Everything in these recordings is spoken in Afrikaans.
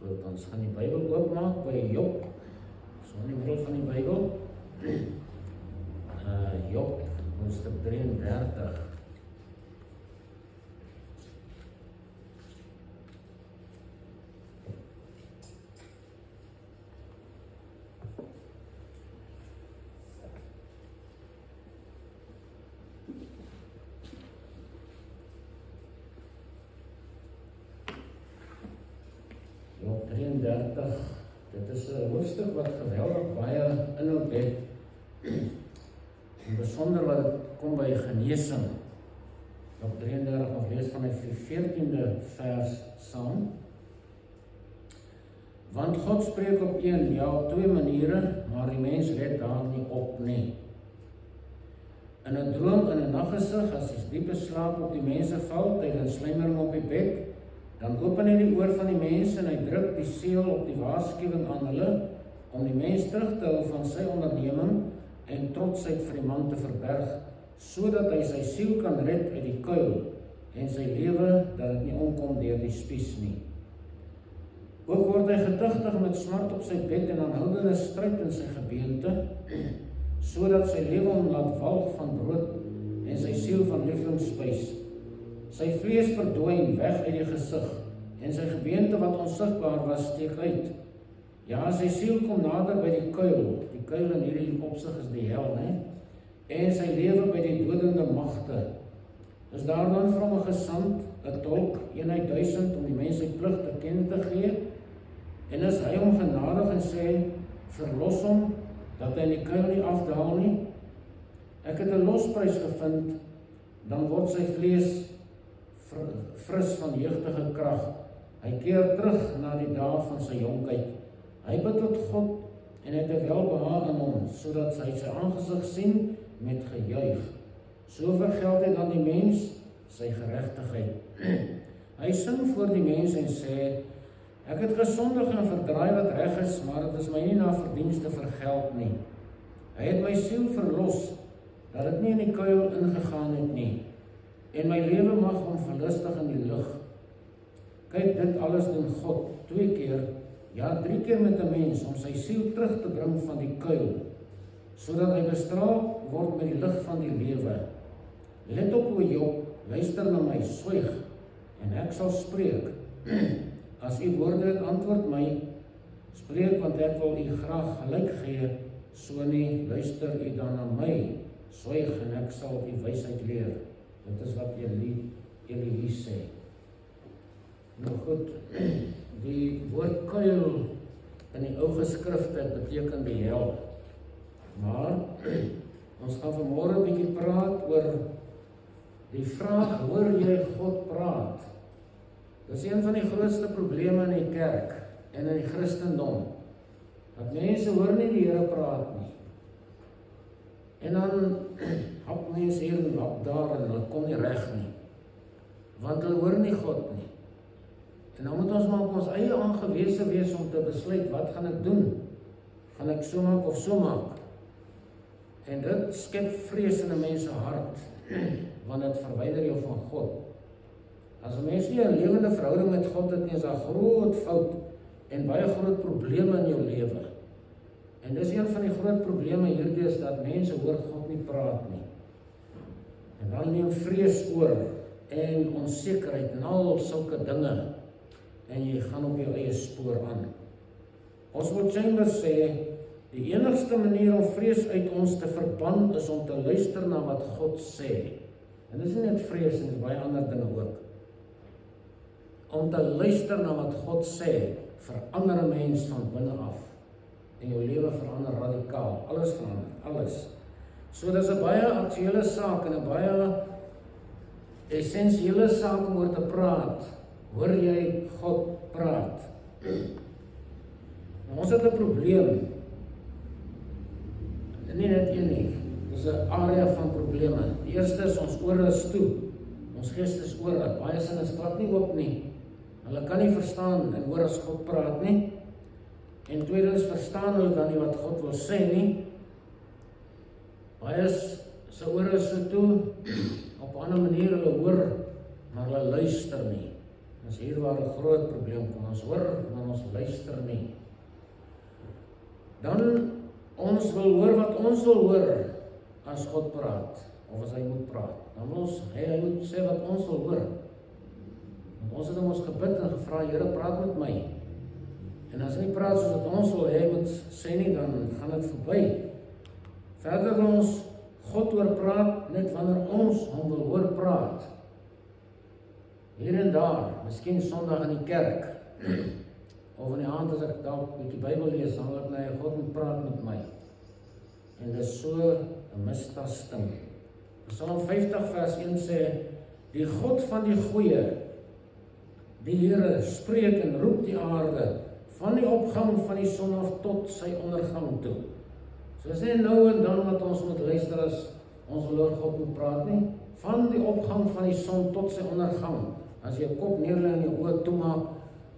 Goed, ons gaan die Bybel oopmaak by Job, so in die middel van die Bybel, Job, hoofstuk 33. Job 33, dit is 'n hoofstuk wat geweldig baie inhoud het, en besonder wat het kom by genesing. Job 33, ons lees vanaf die 14de vers saam. Want God spreek op een, ja op twee maniere, maar die mens let daar nie op nie. In 'n droom, in 'n naggesig, as die diepe slaap op die mense val, tydens sluimering op die bed, dan open hy die oor van die mense en hy druk die seël op die waarskuwing aan hulle, om die mens terug te hou van sy onderneming en trotsheid vir die man te verberg, sodat hy sy siel kan red uit die kuil en sy lewe dat dit nie omkom deur die spies nie. Ook word hy getuigtig met smart op sy bed en aanhoudende stryd in sy gebeente, sodat sy lewe hom laat walg van brood en sy siel van lieflingsspys. Sy vlees verdwyn weg uit die gesig en sy gebeente wat onsigbaar was steek uit. Ja, sy siel kom nader by die kuil in hierdie opsig is die hel, en sy lewe by die dodende magte. Is daar dan vir hom 'n gesant, 'n tolk, een uit 1000 om die mens sy plig te ken te gee? En is hy hom genadig en sê, verlos hom, dat hy in die kuil nie afdaal nie? Ek het 'n losprys gevind, dan word sy vlees fris van jeugtige krag. Hy keer terug na die dae van sy jonkheid. Hy bid tot God en het 'n welbehaag in hom, sodat hy sy aangesig sien met gejuig. So vergeld hy dan die mens sy geregtigheid. Hy sing voor die mens en sê, ek het gesondig en verdraai wat reg is, maar dit is my nie na verdienste vergeld nie. Hy het my siel verlos, dat dit nie in die kuil ingegaan het nie, en my lewe mag hom verlustig in die lig. Kyk, dit alles doen God 2 keer, ja 3 keer met 'n mens, om sy siel terug te bring van die kuil, sodat hy bestraal word met die lig van die lewe. Let op, o Job, luister na my, swyg, en ek sal spreek. As u woorde het, antwoord my, spreek, want ek wil u graag gelyk gee, so nie, luister u dan na my, swyg, en ek sal u wysheid leer. Dit is wat Elie sê. Nou goed, die woord kuil in die ou geskrifte beteken die hel. Maar ons gaan vanmôre 'n bietjie praat oor die vraag, hoor jy God praat? Dis een van die grootste probleme in die kerk en in die Christendom. Dat mense hoor nie die Here praat nie. En dan hap mense hier en hap daar en hulle kom nie reg nie. Want hulle hoor nie God nie. En dan moet ons maar op ons eie aangewese wees om te besluit, wat gaan ek doen? Gaan ek so maak of so maak? En dit skep vrees in 'n mens se hart, want dit verwyder jou van God. As 'n mens nie 'n lewende verhouding met God het nie, is daar groot fout en baie groot probleme in jou lewe. En dis een van die groot probleme hierdie is dat mense hoor God nie praat nie. En dan neem vrees oor en onsekerheid en al sulke dinge. En jy gaan op jou eie spoor aan. Oswald Chambers sê, die enigste manier om vrees uit ons te verban is om te luister na wat God sê. En dis nie net vrees en baie ander dinge ook. Om te luister na wat God sê, verander 'n mens van binne af. En jou lewe verander radikaal. Alles verander, alles. So dis 'n baie aktuele saak en 'n baie essensiële saak om oor te praat. Hoor jy God praat? Nou, ons het 'n probleem. Nie net een nie. Dis 'n area van probleme. Die eerste is ons ore is toe. Ons geestesore. Baie sin is glad nie oop nie. Hulle kan nie verstaan en hoor as God praat nie. En tweedens verstaan hulle dan nie wat God wil sê nie. Baie se ore is so toe. Op 'n ander manier hulle hoor, maar hulle luister nie. Dis hier waar 'n groot probleem kom. Ons hoor, maar ons luister nie. Dan ons wil hoor wat ons wil hoor as God praat, of as hy moet praat. Dan wil ons, hy moet sê wat ons wil hoor. Want ons het hom ons gebid en gevra, Here, praat met my. En as hy nie praat soos wat ons wil, hy moet sê nie, dan gaan dit verby. Verder wil ons God hoor praat, net wanneer ons hom wil hoor praat. Hier en daar, miskien Sondag in die kerk, of in die aand as ek dalk 'n bietjie Bybel lees, dan wil ek net God moet praat met my. En dit is so 'n mistasting. Psalm 50 vers 1 sê, die God van die goeie, die Here spreek en roep die aarde, van die opgang van die son af tot sy ondergang toe. So is nie nou en dan wat ons moet luister as ons wil oor God moet praat nie. Van die opgang van die son tot sy ondergang. As jy jou kop neerlê en jou oë toemaak,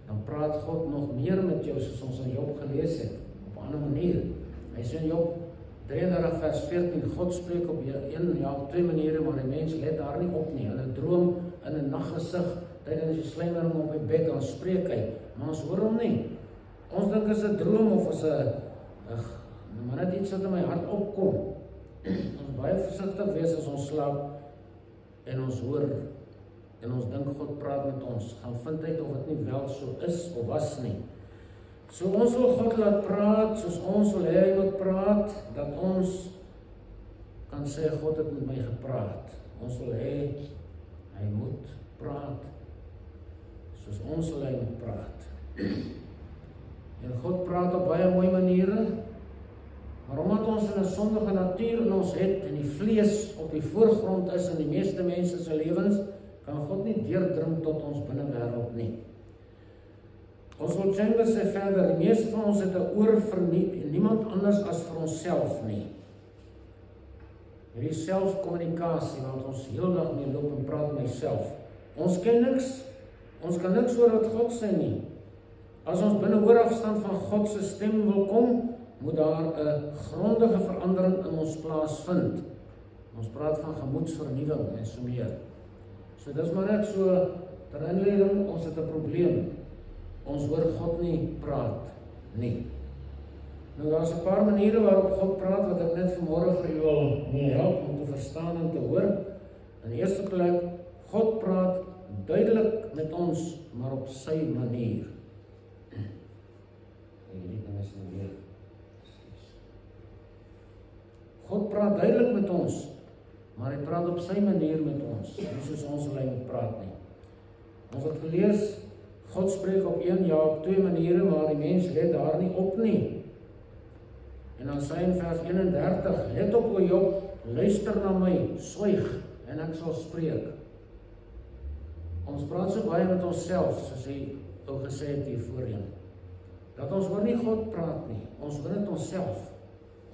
dan praat God nog meer met jou, soos ons in Job gelees het, op 'n ander manier. Hy sê in Job 33 vers 14, God spreek op twee maniere, maar die mens let daar nie op nie. In 'n droom, in 'n naggesig, tydens die sluimering op die bed, dan spreek hy, maar ons hoor hom nie. Ons dink is 'n droom of is 'n maar net iets wat in my hart opkom. Ons baie versigtig wees as ons slaap en ons hoor en ons dink God praat met ons, gaan vind uit of dit nie wel so is of was nie. So ons wil God laat praat, soos ons wil hê hy moet praat, dat ons kan sê God het met my gepraat. Ons wil hê hy moet praat, soos ons wil hy moet praat. En God praat op baie mooi maniere, maar omdat ons in 'n sondige natuur in ons het en die vlees op die voorgrond is in die meeste mense se lewens, kan God nie deurdring tot ons binnewêreld nie. Ons wil Chambers sê verder, die meeste van ons het 'n oor vir niemand anders as vir onsself nie. Hierdie selfkommunikasie wat ons heeldag mee loop en praat met myself. Ons ken niks, ons kan niks hoor wat God sê nie. As ons binne hoorafstand van God se stem wil kom, moet daar 'n grondige verandering in ons plaasvind. Ons praat van gemoedsvernuwing en so meer. So dis maar net so ter inleiding, ons het 'n probleem. Ons hoor God nie praat nie. Nou daar's 'n paar maniere waarop God praat wat ek net vanmôre vir u wil mee help om te verstaan en te hoor. In die eerste plek, God praat duidelik met ons, maar op sy manier. God praat duidelik met ons, maar hy praat op sy manier met ons, nie soos ons wil hy moet praat nie. Ons het gelees, God spreek op op twee maniere, maar die mens let daar nie op nie. En dan sê in vers 31, let op o Job, luister na my, swyg, en ek sal spreek. Ons praat so baie met onsself, soos hy ook gesê het hier voorheen, dat ons hoor nie God praat nie, ons hoor dit onsself.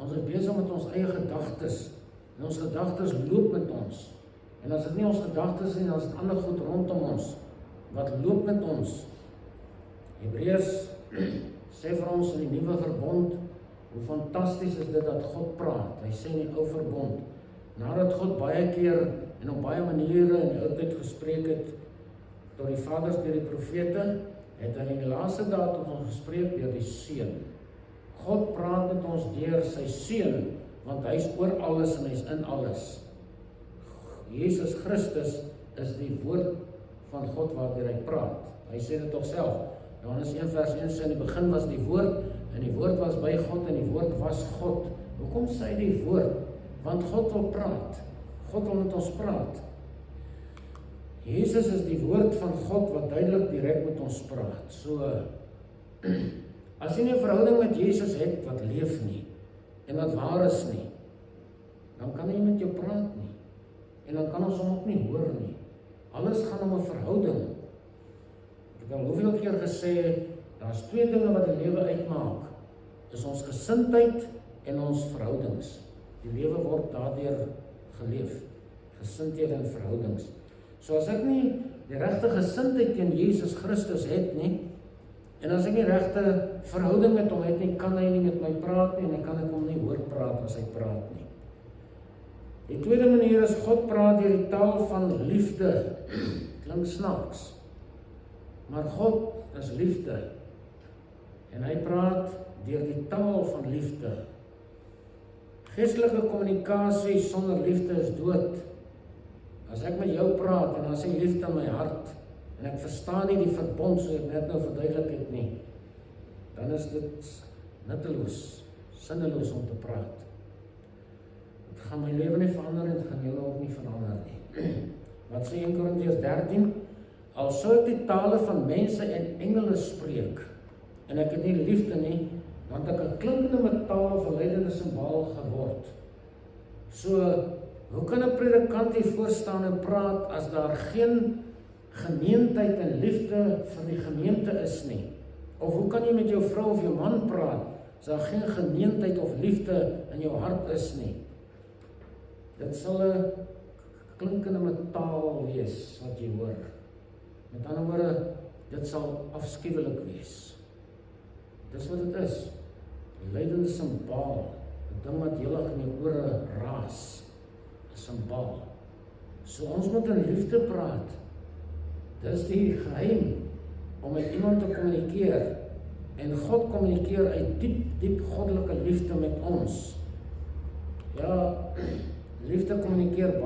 Ons is besig met ons eie gedagtes, en ons gedagtes loop met ons. En as dit nie ons gedagtes nie, dan is dit ander goed rondom ons, wat loop met ons. Hebreërs sê vir ons in die nuwe verbond, hoe fantasties is dit dat God praat. Hy sê in die ou verbond, nadat God baie keer en op baie maniere in die ou tyd gespreek het, tot die vaders deur die profete, het hy in die laaste dae tot ons gespreek deur die Seun. God praat met ons deur sy Seun, want hy is oor alles en hy is in alles. Jesus Christus is die woord van God waardeur hy praat. Hy sê dit tog self. Johannes 1 vers 1 sê in die begin was die woord, en die woord was by God, en die woord was God. Hoekom sê hy die woord? Want God wil praat. God wil met ons praat. Jesus is die woord van God wat duidelik direk met ons praat. So, as jy nie 'n verhouding met Jesus het wat leef nie, en wat waar is nie, dan kan hy met jou praat nie. En dan kan ons hom ook nie hoor nie. Alles gaan om 'n verhouding. Ek het al hoeveel keer gesê, daar's twee dinge wat die lewe uitmaak. Is ons gesindheid en ons verhoudings. Die lewe word daardeur geleef. Gesindhede en verhoudings. So as ek nie die regte gesindheid teen Jesus Christus het nie, en as ek nie regte verhouding met hom het nie, kan hy nie met my praat nie, en ek kan ek hom nie hoor praat as hy praat nie. Die tweede manier is God praat deur die taal van liefde. Klink snaaks. Maar God is liefde. En hy praat deur die taal van liefde. Geestelike kommunikasie sonder liefde is dood. As ek met jou praat en as hy liefde in my hart, en ek verstaan nie die verbond soos ek net nou verduidelik het nie, dan is dit nutteloos, sinneloos om te praat. Het gaan my lewe nie verander en het gaan jou ook nie verander nie. Wat sê 1 Korintiërs 13? Al sou ek die tale van mense en engele spreek, en ek het nie liefde nie, want ek 'n klinkende metaal of 'n leidende simbaal geword. So, hoe kan 'n predikant hier voorstaan en praat as daar geen geneentheid en liefde vir die gemeente is nie? Of hoe kan jy met jou vrou of jou man praat as daar geen geneentheid of liefde in jou hart is nie? Dit sal 'n klinkende metaal wees wat jy hoor. Met ander woorde, dit sal afskuwelik wees. Dis wat dit is. Die lydende simbaal, 'n ding wat heeldag in jou ore raas, 'n simbaal. So ons moet in liefde praat. Dis die geheim om met iemand te kommunikeer. En God kommunikeer uit diep goddelike liefde met ons. Ja, liefde kommunikeer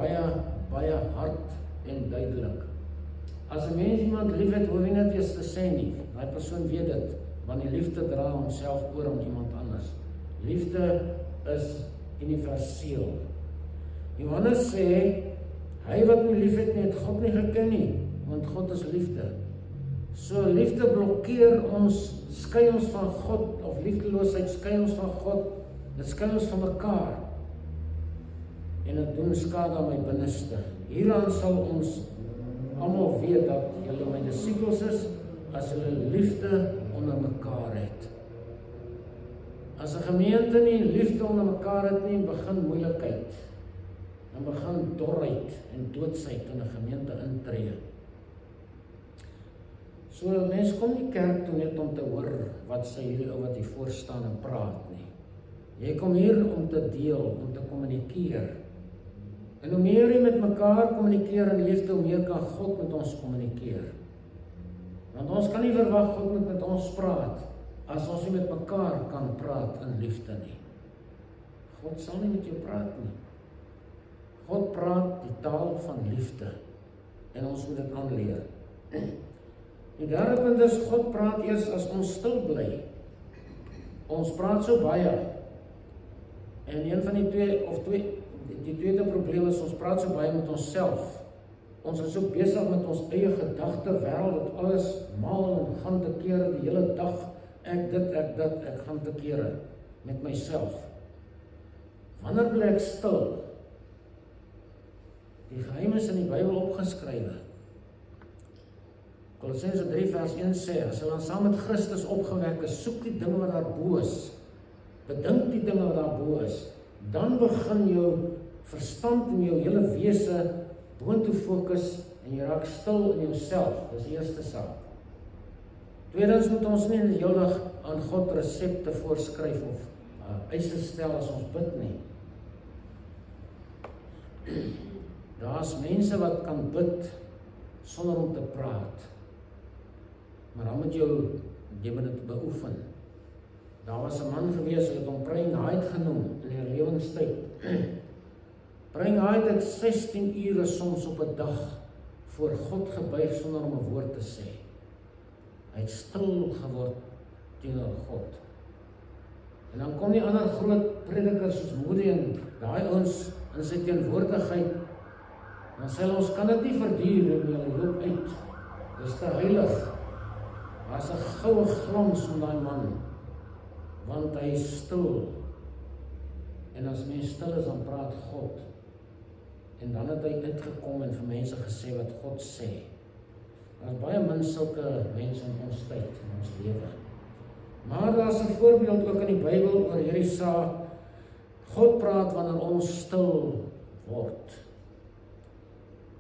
baie hard en duidelik. As 'n mens iemand lief het, hoef jy net eers te sê nie. Daai persoon weet dit, want die liefde dra homself oor om iemand anders. Liefde is universeel. Johannes sê, hy wat nie lief het nie, het God nie geken nie, want God is liefde. So liefde blokkeer ons, skei ons van God, of liefdeloosheid skei ons van God, dit skei ons van mekaar. En dit doen skade aan my binneste. Hieraan sal ons almal weet dat julle my disippels is, as julle liefde onder mekaar het. As 'n gemeente nie liefde onder mekaar het nie, begin moeilikheid. Dan begin dorheid en doodsheid in 'n gemeente intree. So mense kom nie kerk toe net om te hoor wat sê hierdie ou wat hier voor staan en praat nie. Jy kom hier om te deel, om te kommunikeer. En hoe meer jy met mekaar kommunikeer in liefde, hoe meer kan God met ons kommunikeer. Want ons kan nie verwag God moet met ons praat, as ons nie met mekaar kan praat in liefde nie. God sal nie met jou praat nie. God praat die taal van liefde, en ons moet dit aanleer. Die derde punt is, God praat eers as ons stil bly. Ons praat so baie, en een van die tweede probleem is, ons praat so baie met onsself. Ons is so besig met ons eie gedagte wêreld, dat alles maal en gaan te kere die hele dag, ek dit, ek dat, ek gaan te kere met myself. Wanneer bly ek stil? Die geheim is in die Bybel opgeskrywe. Kolossense 3 vers 1 sê, as jy dan saam met Christus opgewek is, soek die dinge wat daar bo is. Bedink die dinge wat daar bo is. Dan begin jou verstand en jou hele wese boontoe fokus en jy raak stil in jouself. Dis die eerste saak. Tweedens moet ons nie die hele dag aan God resepte voorskryf of eise stel as ons bid nie. Daar's mense wat kan bid sonder om te praat. Maar dan moet jy moet dit beoefen. Daar was 'n man gewees, het hom Praying Hyde genoem in die herlewingstyd. Praying Hyde het 16 ure soms op 'n dag voor God gebuig sonder om 'n woord te sê. Hy het stil geword teenoor God. En dan kom die ander groot predikers soos Moody en daai ouens in sy teenwoordigheid, dan sê ons kan dit nie verduur nie, hulle loop uit. Dis te heilig. Daar's 'n goue glans om daai man, want hy is stil. En as mens stil is, dan praat God. En dan het hy uitgekom en vir mense gesê wat God sê. Daar's baie min sulke mense in ons tyd, in ons lewe. Maar daar's 'n voorbeeld ook in die Bybel oor hierdie saak. God praat wanneer ons stil word.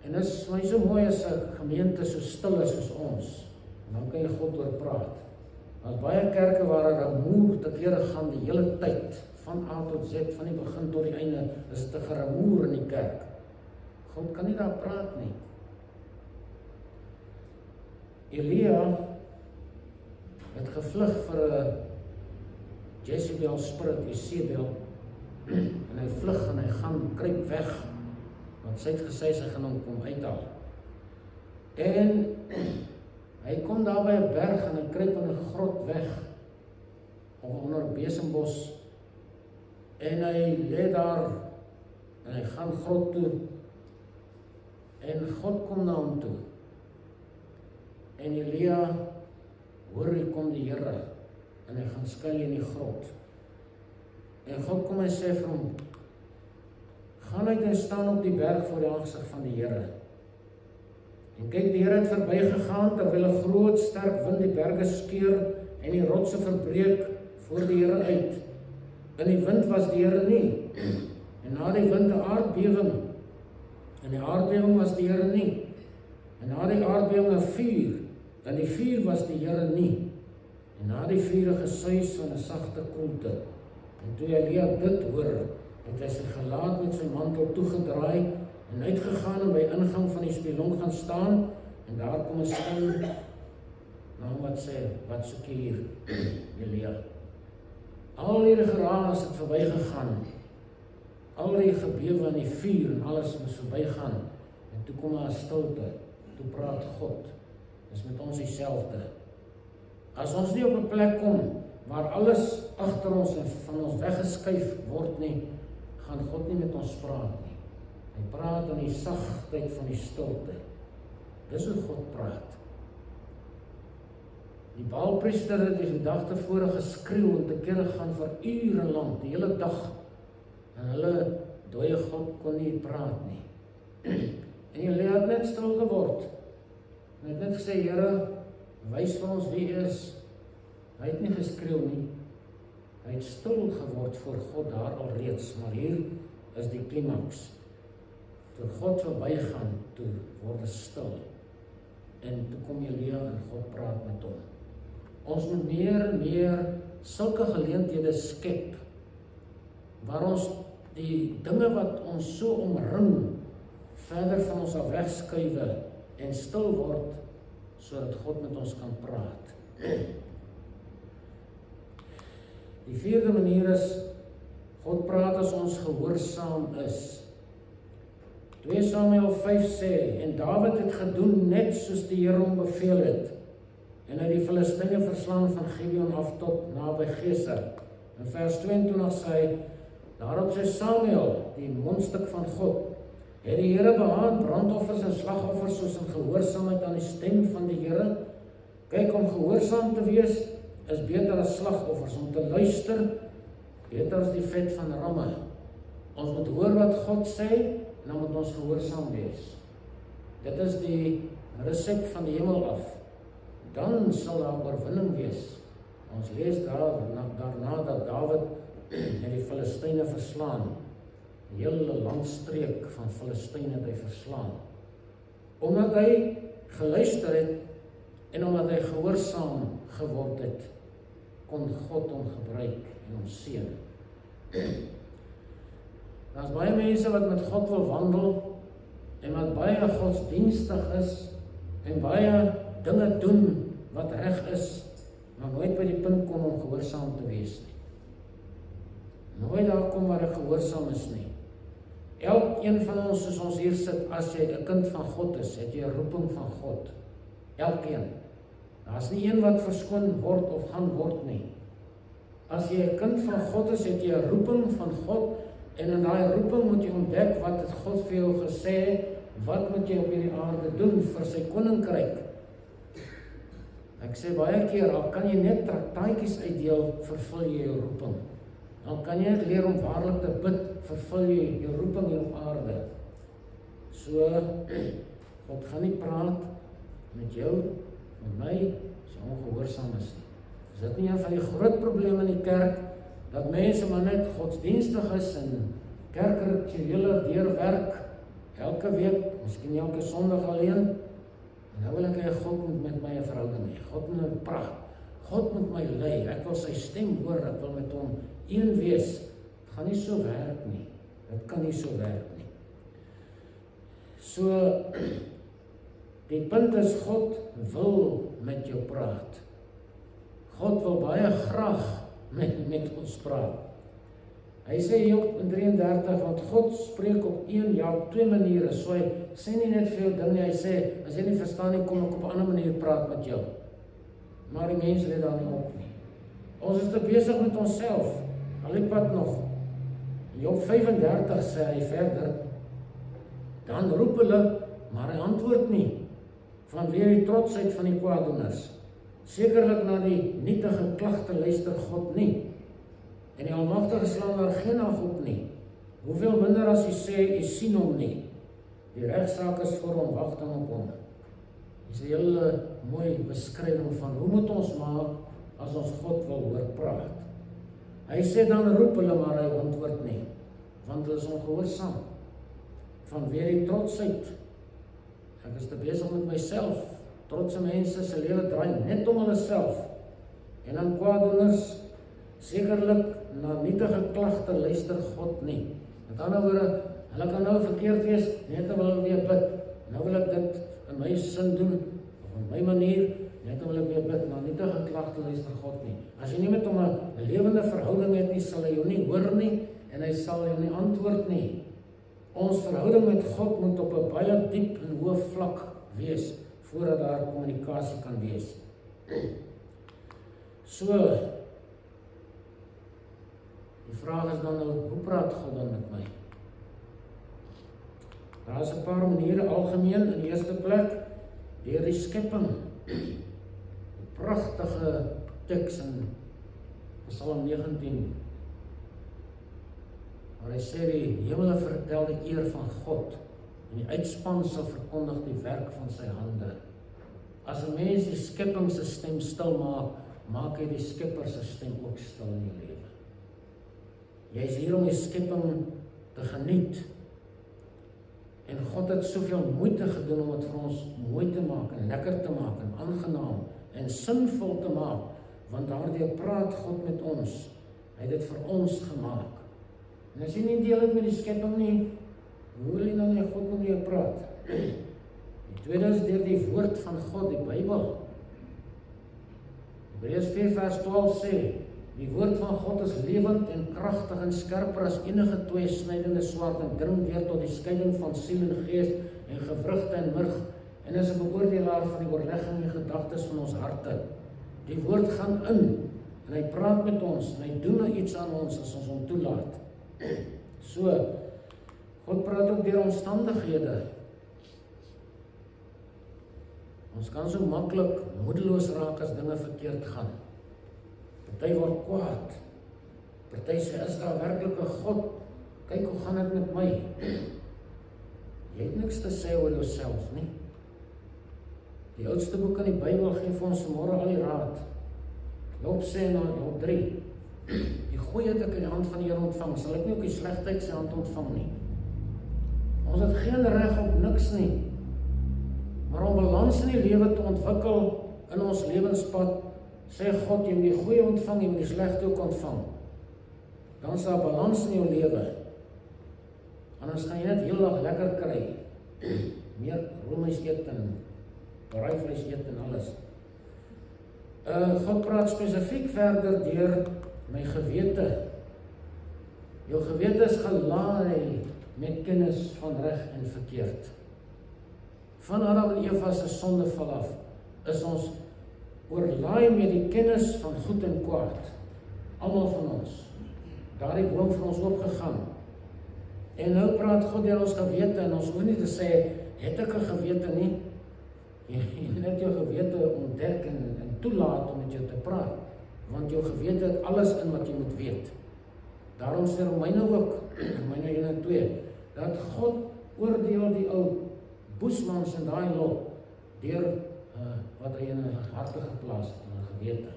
En dit is my so mooi as 'n gemeente so stil is soos ons. En dan kan jy God oor praat. Daar's baie kerke waar 'n rumoer te kere gaan die hele tyd, van A tot Z, van die begin tot die einde, is dit 'n gerumoer in die kerk. God kan nie daar praat nie. Elia het gevlug vir 'n Jezebel spirit, Jezebel, en hy vlug en hy gaan kruip weg, want sy het gesê sy gaan hom kom uithaal. En hy kom daar by 'n berg en hy kruip in 'n grot weg, of onder 'n besembos, en hy lê daar, en hy gaan grot toe, en God kom na hom toe. En Elia hoor hy kom die Here, en hy gaan skuil in die grot. En God kom en sê vir hom, gaan uit en staan op die berg voor die aangesig van die Here. En kyk, die Here het verbygegaan, terwyl 'n groot sterk wind die berge skeur en die rotse verbreek voor die Here uit. In die wind was die Here nie. En na die wind 'n aardbewing. En die aardbewing was die Here nie. En na die aardbewing 'n vuur. En die vuur was die Here nie. En na die vuur 'n gesuis van 'n sagte koelte. En toe Elia dit hoor, het hy sy gelaat met sy mantel toegedraai en uitgegaan en by die ingang van die spelonk gaan staan, en daar kom 'n stem na hom wat sê, wat soek jy hier, Elia? Al hierdie geraas het verbygegaan, al die gebewe en die vuur en alles moes verbygaan, en toe kom daar 'n stilte, toe praat God, dis met ons dieselfde. As ons nie op 'n plek kom, waar alles agter ons en van ons weggeskuif word nie, gaan God nie met ons praat nie. Hy praat in die sagtheid van die stilte. Dis hoe God praat. Die Baalpriester het die dag tevore geskreeu en te kere gaan vir ure lank, die hele dag. En hulle dooie God kon nie praat nie. En Elia het net stil geword. Hy het net gesê, Here, wys vir ons wie is. Hy het nie geskreeu nie. Hy het stil geword voor God daar alreeds, maar hier is die klimaks. Toe God verbygaan, toe word het stil. En toe kom Elia en God praat met hom. Ons moet meer en meer sulke geleenthede skep, waar ons die dinge wat ons so omring, verder van ons af wegskuiwe en stil word, sodat God met ons kan praat. Die vierde manier is, God praat as ons gehoorsaam is. 2 Samuel 5 sê, en Dawid het gedoen net soos die Here hom beveel het, en hy die Filistyne verslaan van Gibeon af tot naby Geser. In vers 22 sê hy, daarop sê Samuel, die mondstuk van God, het die Here behaag brandoffers en slagoffers soos in gehoorsaamheid aan die stem van die Here? Kyk, om gehoorsaam te wees, is beter as slagoffers, om te luister, beter as die vet van ramme. Ons moet hoor wat God sê, en dan moet ons gehoorsaam wees. Dit is die resep van die hemel af. Dan sal daar oorwinning wees. Ons lees daarna dat Dawid het die Filistyne verslaan. 'n hele landstreek van Filistyne het hy verslaan. Omdat hy geluister het, en omdat hy gehoorsaam geword het, kon God hom gebruik en hom seën. Daar's baie mense wat met God wil wandel, en wat baie godsdienstig is, en baie dinge doen wat reg is, maar nooit by die punt kom om gehoorsaam te wees nie. Nooit daar kom waar hy gehoorsaam is nie. Elkeen van ons, soos ons hier sit, as jy 'n kind van God is, het jy 'n roeping van God. Elkeen. Daar's nie een wat verskoon word of gaan word nie. As jy 'n kind van God is, het jy 'n roeping van God, en in daai roeping moet jy ontdek wat het God vir jou gesê, wat moet jy op hierdie aarde doen vir sy koninkryk. Ek sê baie keer, al kan jy net traktaatjies uitdeel, vervul jy jou roeping. Dan kan jy net leer om waarlik te bid, vervul jy jou roeping hier op aarde. So, God gaan nie praat met jou, met my, as jy ongehoorsaam is nie. Is dit nie een van die groot probleme in die kerk, dat mense maar net godsdienstig is, en kerkrituele deurwerk, elke week, miskien elke Sondag alleen, en nou wil ek hê God moet met my 'n verhouding hê. God moet met my praat. God moet my lei. Ek wil sy stem hoor. Ek wil met hom een wees. Het gaan nie so werk nie. Dit kan nie so werk nie. So, Die punt is, God wil met jou praat. God wil baie graag met ons praat. Hy sê Job in 33, want God spreek op op twee maniere. So hy sê nie net vir jou ding nie, hy sê, as jy nie verstaan nie, kom ek op 'n ander manier praat met jou. Maar die mense let daar nie op nie. Ons is te besig met onsself, al die pad nog. Job 35 sê hy verder, dan roep hulle, maar hy antwoord nie, vanweë die trotsheid van die kwaaddoeners. Sekerlik na die nietige klagte luister God nie, en die Almagtige slaan daar geen ag op nie. Hoeveel minder as hy sê, hy sien hom nie. Die regsaak is vir hom, wagting op hom. Dis 'n hele mooi beskrywing van hoe moet ons maak as ons God wil hoor praat. Hy sê dan roep hulle, maar hy antwoord nie, want hulle is ongehoorsaam. Vanweë die trotsheid. Ek is te besig met myself. Trotse mense se lewe draai net om hulle self. En dan kwaaddoeners, sekerlik na nietige klagte luister God nie. Met ander woorde, hulle kan nou verkeerd wees, net wil hulle weer bid. Nou wil ek dit in my sin doen, of op my manier, net wil ek weer bid. Na nietige klagte luister God nie. As jy nie met hom 'n lewende verhouding het nie, sal hy jou nie hoor nie, en hy sal jou nie antwoord nie. Ons verhouding met God moet op 'n baie diep en hoë vlak wees, voordat daar kommunikasie kan wees. So, die vraag is dan nou, hoe praat God dan met my? Daar is 'n paar maniere algemeen. In die eerste plek, deur die skepping. Die pragtige teks in Psalm 19, waar hy sê die hemele vertel die eer van God, en die uitspansel verkondig die werk van sy hande. As 'n mens die skepping se stem stil maak, maak hy die Skepper se stem ook stil in jou lewe. Jy is hier om die skepping te geniet. En God het soveel moeite gedoen om dit vir ons mooi te maak, en lekker te maak, en aangenaam, en sinvol te maak, want daardeur praat God met ons. Hy het dit vir ons gemaak. En as jy nie deel het met die skepping nie, hoe wil jy nou nie God met jou praat? Die tweede is deur die woord van God, die Bybel. Hebreërs 4 vers 12 sê, die woord van God is lewend en kragtig en skerper as enige tweesnydende swaard en dring deur tot die skeiding van siel en gees en gewrigte en murg en is 'n beoordelaar van die oorlegging en gedagtes van ons harte. Die woord gaan in en hy praat met ons en hy doen nou iets aan ons as ons hom toelaat. So, God praat ook deur omstandighede. Ons kan so maklik moedeloos raak as dinge verkeerd gaan. Party word kwaad. Party sê, is daar werklik 'n God? Kyk hoe gaan dit met my? Jy het niks te sê oor jouself nie. Die oudste boek in die Bybel gee vir ons vanmôre al die raad. Job sê nou, Job 3, die goeie het ek in die hand van die Here ontvang, sal ek nie ook die slegheid sy hand ontvang nie. Ons het geen reg op niks nie. Maar om balans in die lewe te ontwikkel in ons lewenspad, sê God, jy moet die goeie ontvang, jy moet die slegte ook ontvang. Dan is daar balans in jou lewe. Anders gaan jy net heel dag lekker kry. Meer roemies eet en braaivleis eet en alles. God praat spesifiek verder deur my gewete. Jou gewete is gelaai met kennis van reg en verkeerd. Van Adam en Eva se sondeval af, is ons oorlaai met die kennis van goed en kwaad. Almal van ons. Daardie boom vir ons opgegaan. En nou praat God deur ons gewete, en ons hoef nie te sê, het ek 'n gewete nie? Jy net jou gewete ontdek en toelaat om met jou te praat. Want jou gewete het alles in wat jy moet weet. Daarom sê Romeine ook, Romeine 1 en 2, dat God oordeel die ou boesmans in daai lot, deur wat hy in hulle harte geplaas het, in hulle gewete.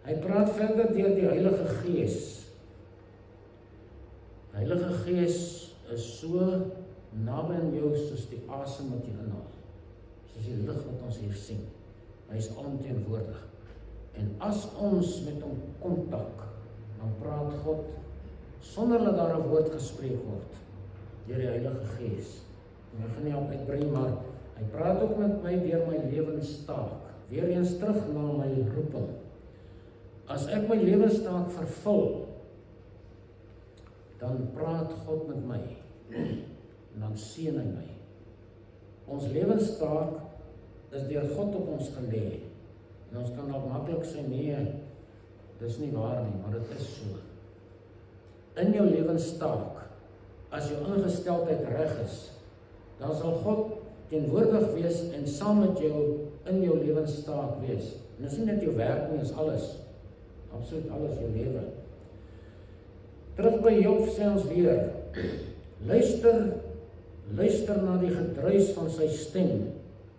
Hy praat verder deur die Heilige Gees. Die Heilige Gees is so naby aan jou soos die asem wat jy inhaal. Soos die lig wat ons hier sien. Hy is alomteenwoordig. En as ons met hom kontak, dan praat God sonder dat daar 'n woord gespreek word deur die Heilige Gees. Ek gaan nie op uitbrei, maar Hy praat ook met my deur my lewenstaak, weer eens terug na my roeping. As ek my lewenstaak vervul, dan praat God met my, en dan seën hy my. Ons lewenstaak is deur God op ons gelê, en ons kan dalk maklik sê, nee, dis nie waar nie, maar dit is so. In jou lewenstaak, as jou ingesteldheid reg is, dan sal God teenwoordig wees en saam met jou in jou lewenstaak wees. En dis nie net jou werk nie, is alles. Absoluut alles, jou lewe. Terug by Job sê ons weer, luister na die gedruis van sy stem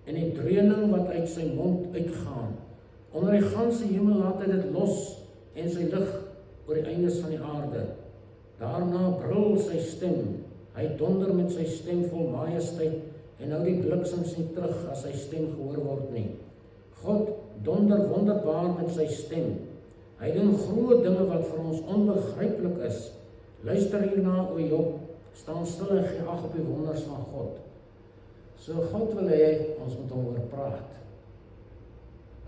en die dreuning wat uit sy mond uitgaan. Onder die ganse hemel laat hy dit los en sy lig oor die eindes van die aarde. Daarna brul sy stem, hy donder met sy stem vol majesteit en hou die bliksems nie terug as sy stem gehoor word nie. God donder wonderbaar met sy stem. Hy doen groot dinge wat vir ons onbegryplik is. Luister hierna, o Job, staan stil en gee ag op die wonders van God. So God wil hê, ons moet hom oor praat.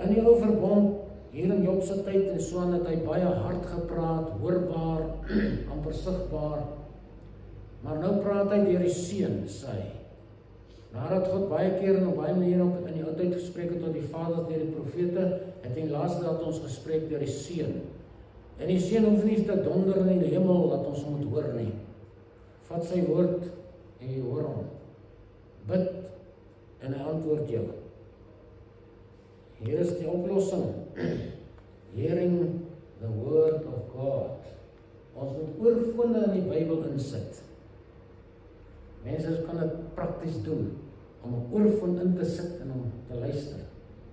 In die ou verbond, hier in Job se tyd en so aan, het hy baie hard gepraat, hoorbaar, amper sigbaar. Maar nou praat hy deur die Seun, sê hy. Nadat God baie keer en op baie maniere in die ou tyd gespreek het tot die Vader deur die profete, het hy laaste dat ons gespreek deur die Seun. En die Seun hoef nie te donder in die hemel dat ons moet hoor nie. Vat sy woord en jy hoor hom. Bid en hy antwoord jou. Hier is die oplossing. Hearing the word of God. Ons moet oorfone in die Bybel insit. Mense kan dit prakties doen, om 'n oorfoon in te sit en om te luister.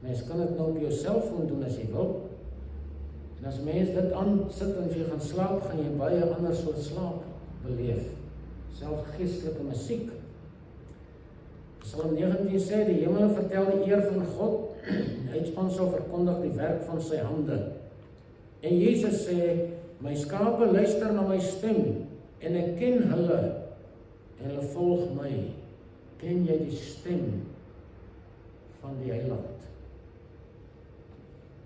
Mense kan dit nou op jou selfoon doen as jy wil. En as mense dit aan sit en jy gaan slaap, gaan jy baie ander soort slaap beleef. Selfs geestelike musiek. Psalm 19 sê, die hemele vertel die eer van God, die uitspan sal verkondig die werk van sy hande. En Jesus sê, my skape luister na my stem, en ek ken hulle, en hulle volg my. Ken jy die stem van die Heiland?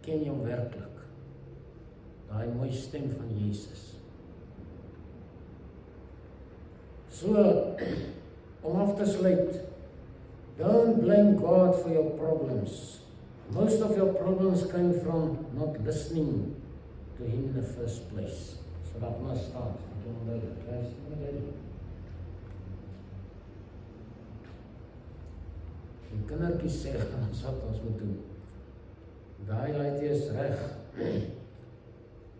Ken jy hom werklik? Daai mooi stem van Jesus. So, om af te sluit, don't blame God for your problems. Most of your problems came from not listening to him in the first place. So dat must start. Die kindertjies sê ons wat ons moet doen. Daai laaitjie is reg.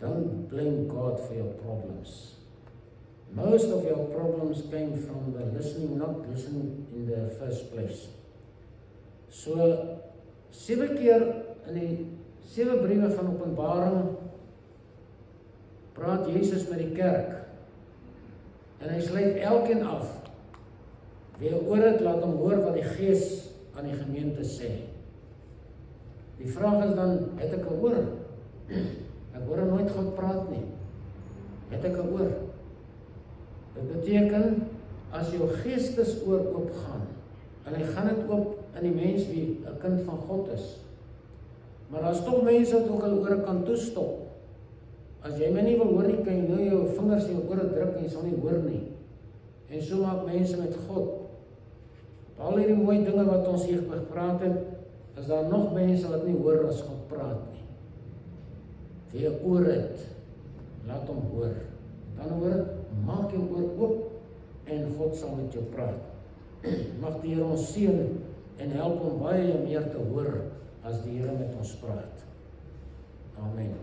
Don't blame God for your problems. Most of your problems came from the listening, not listening in the first place. So 7 keer in die 7 briewe van Openbaring praat Jesus met die kerk. En hy sluit elkeen af. Wie oor het, laat hom hoor wat die Gees aan die gemeente sê. Die vraag is dan, het ek 'n oor? Ek hoor nooit God praat nie. Het ek 'n oor? Dit beteken, as jou geestesoor oopgaan, en hy gaan dit oop in die mens wie 'n kind van God is. Maar as tog mense wat ook al ore kan toestop. As jy my nie wil hoor nie, kan jy nou jou vingers in jou ore druk en jy sal nie hoor nie. En so maak mense met God. Op al hierdie mooi dinge wat ons hier gepraat het, is daar nog mense wat nie hoor as God praat nie. Wie 'n oor het, laat hom hoor. Dan hoor, maak jou oor oop en God sal met jou praat. Mag die Here ons seën en help om baie meer te hoor as die Here met ons praat. Amen.